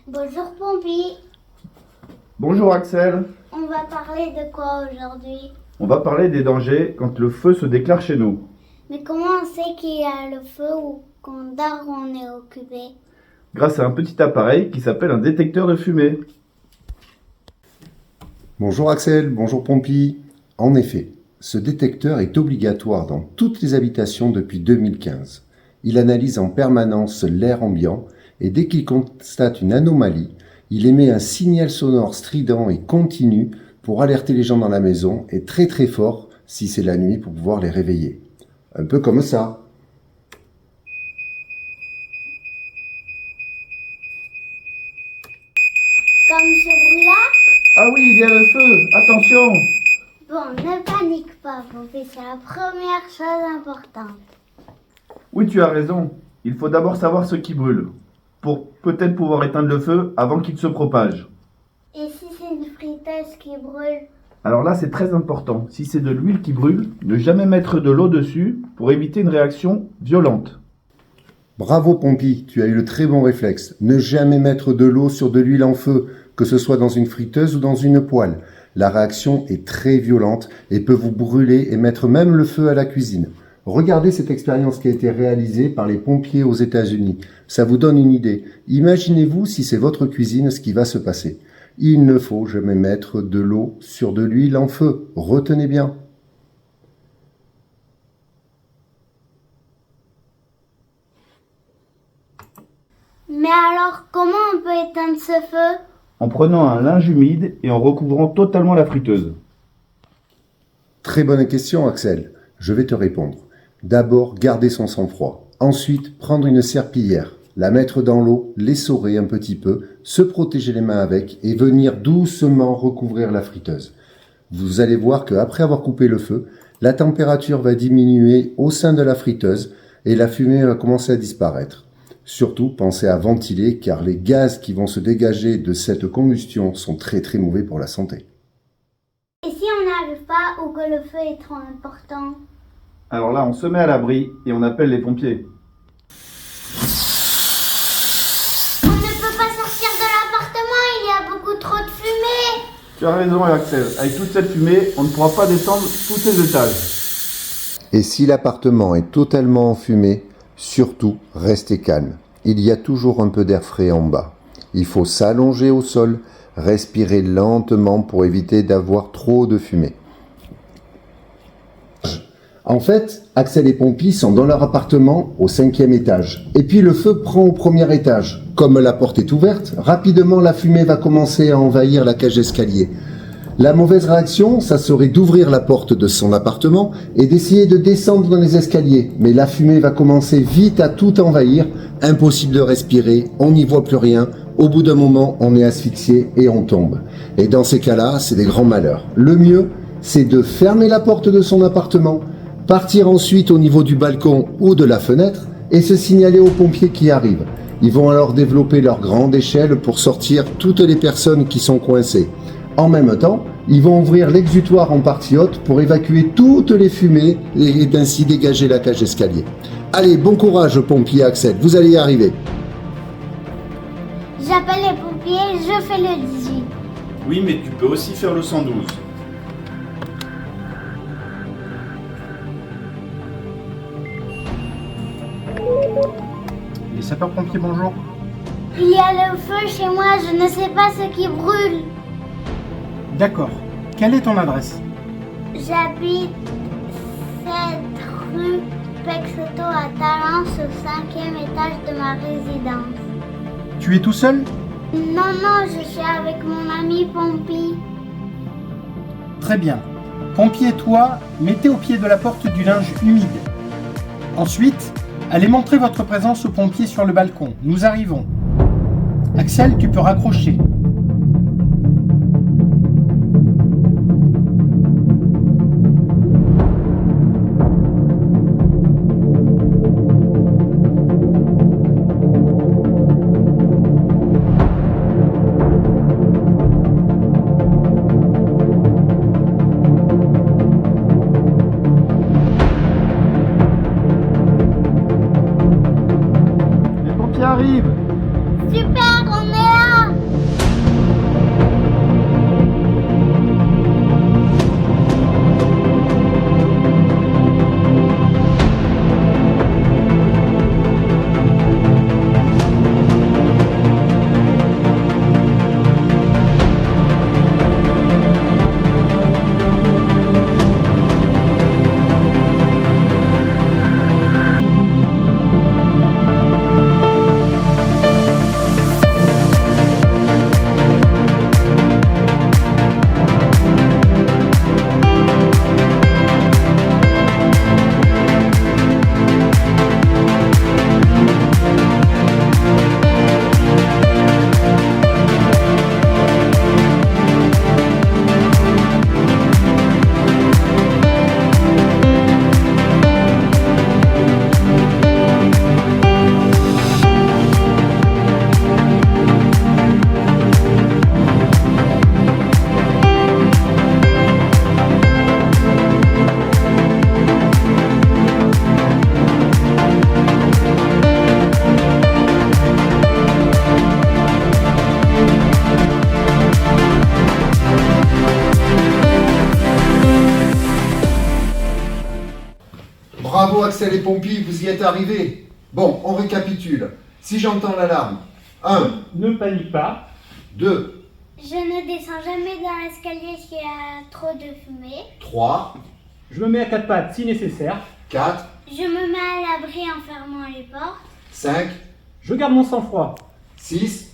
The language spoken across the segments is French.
Bonjour Pompi, Bonjour Axel, on va parler de quoi aujourd'hui? on va parler des dangers quand le feu se déclare chez nous. Mais comment on sait qu'il y a le feu ou qu'on dort ou on est occupé? Grâce à un petit appareil qui s'appelle un détecteur de fumée. Bonjour Axel, bonjour Pompi. En effet, ce détecteur est obligatoire dans toutes les habitations depuis 2015. Il analyse en permanence l'air ambiant et dès qu'il constate une anomalie, il émet un signal sonore strident et continu pour alerter les gens dans la maison et très très fort si c'est la nuit pour pouvoir les réveiller. Un peu comme ça. Comme ce bruit-là? Ah oui, il y a le feu, attention! Bon, ne panique pas Pompi, c'est la première chose importante. Oui, tu as raison, il faut d'abord savoir ce qui brûle, pour peut-être pouvoir éteindre le feu avant qu'il se propage. Et si c'est une friteuse qui brûle? Alors là, c'est très important, si c'est de l'huile qui brûle, ne jamais mettre de l'eau dessus pour éviter une réaction violente. Bravo Pompi, tu as eu le très bon réflexe. Ne jamais mettre de l'eau sur de l'huile en feu, que ce soit dans une friteuse ou dans une poêle. La réaction est très violente et peut vous brûler et mettre même le feu à la cuisine. Regardez cette expérience qui a été réalisée par les pompiers aux États-Unis. Ça vous donne une idée. Imaginez-vous si c'est votre cuisine ce qui va se passer. Il ne faut jamais mettre de l'eau sur de l'huile en feu. Retenez bien. Mais alors, comment on peut éteindre ce feu? En prenant un linge humide et en recouvrant totalement la friteuse. Très bonne question Axel. Je vais te répondre. D'abord, garder son sang-froid. Ensuite, prendre une serpillière, la mettre dans l'eau, l'essorer un petit peu, se protéger les mains avec et venir doucement recouvrir la friteuse. Vous allez voir qu'après avoir coupé le feu, la température va diminuer au sein de la friteuse et la fumée va commencer à disparaître. Surtout, pensez à ventiler car les gaz qui vont se dégager de cette combustion sont très très mauvais pour la santé. Et si on n'arrive pas ou que le feu est trop important? Alors là, on se met à l'abri et on appelle les pompiers. On ne peut pas sortir de l'appartement, il y a beaucoup trop de fumée. Tu as raison Axel, avec toute cette fumée, on ne pourra pas descendre tous les étages. Et si l'appartement est totalement enfumé, surtout restez calme. Il y a toujours un peu d'air frais en bas. Il faut s'allonger au sol, respirer lentement pour éviter d'avoir trop de fumée. En fait, Axel et Pompi sont dans leur appartement au 5e étage. Et puis le feu prend au premier étage. Comme la porte est ouverte, rapidement la fumée va commencer à envahir la cage d'escalier. La mauvaise réaction, ça serait d'ouvrir la porte de son appartement et d'essayer de descendre dans les escaliers. Mais la fumée va commencer vite à tout envahir. Impossible de respirer, on n'y voit plus rien. Au bout d'un moment, on est asphyxié et on tombe. Et dans ces cas-là, c'est des grands malheurs. Le mieux, c'est de fermer la porte de son appartement, partir ensuite au niveau du balcon ou de la fenêtre et se signaler aux pompiers qui arrivent. Ils vont alors développer leur grande échelle pour sortir toutes les personnes qui sont coincées. En même temps, ils vont ouvrir l'exutoire en partie haute pour évacuer toutes les fumées et ainsi dégager la cage d'escalier. Allez, bon courage pompier Axel, vous allez y arriver. J'appelle les pompiers, je fais le 18. Oui, mais tu peux aussi faire le 112. Les sapeurs-pompiers, bonjour. Il y a le feu chez moi, je ne sais pas ce qui brûle. D'accord. Quelle est ton adresse? J'habite 7 rue Pexeto à Talence au 5e étage de ma résidence. Tu es tout seul? Non, je suis avec mon ami Pompi. Très bien. Pompier et toi, mettez au pied de la porte du linge humide. Ensuite, allez montrer votre présence aux pompiers sur le balcon. Nous arrivons. Axel, tu peux raccrocher. arrive. Super, on est là. Bravo Axel et Pompie, vous y êtes arrivés. Bon, on récapitule. Si j'entends l'alarme, 1, Ne panique pas. 2, Je ne descends jamais dans l'escalier s'il y a trop de fumée. 3, Je me mets à quatre pattes si nécessaire. 4, Je me mets à l'abri en fermant les portes. 5, Je garde mon sang-froid. 6,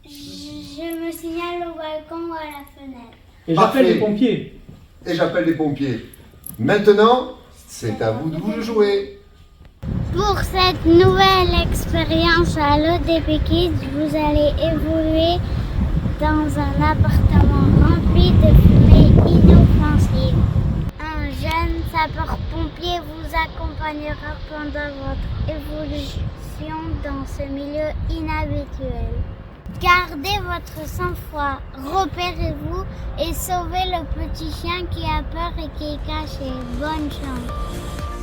Je me signale au balcon ou à la fenêtre. Et Parfait. j'appelle les pompiers. et j'appelle les pompiers. Maintenant, c'est à vous de vous jouer. Pour cette nouvelle expérience à l'ODP Kids, vous allez évoluer dans un appartement rempli de fumée inoffensive. Un jeune sapeur-pompier vous accompagnera pendant votre évolution dans ce milieu inhabituel. Gardez votre sang-froid, repérez-vous et sauvez le petit chien qui a peur et qui est caché. Bonne chance.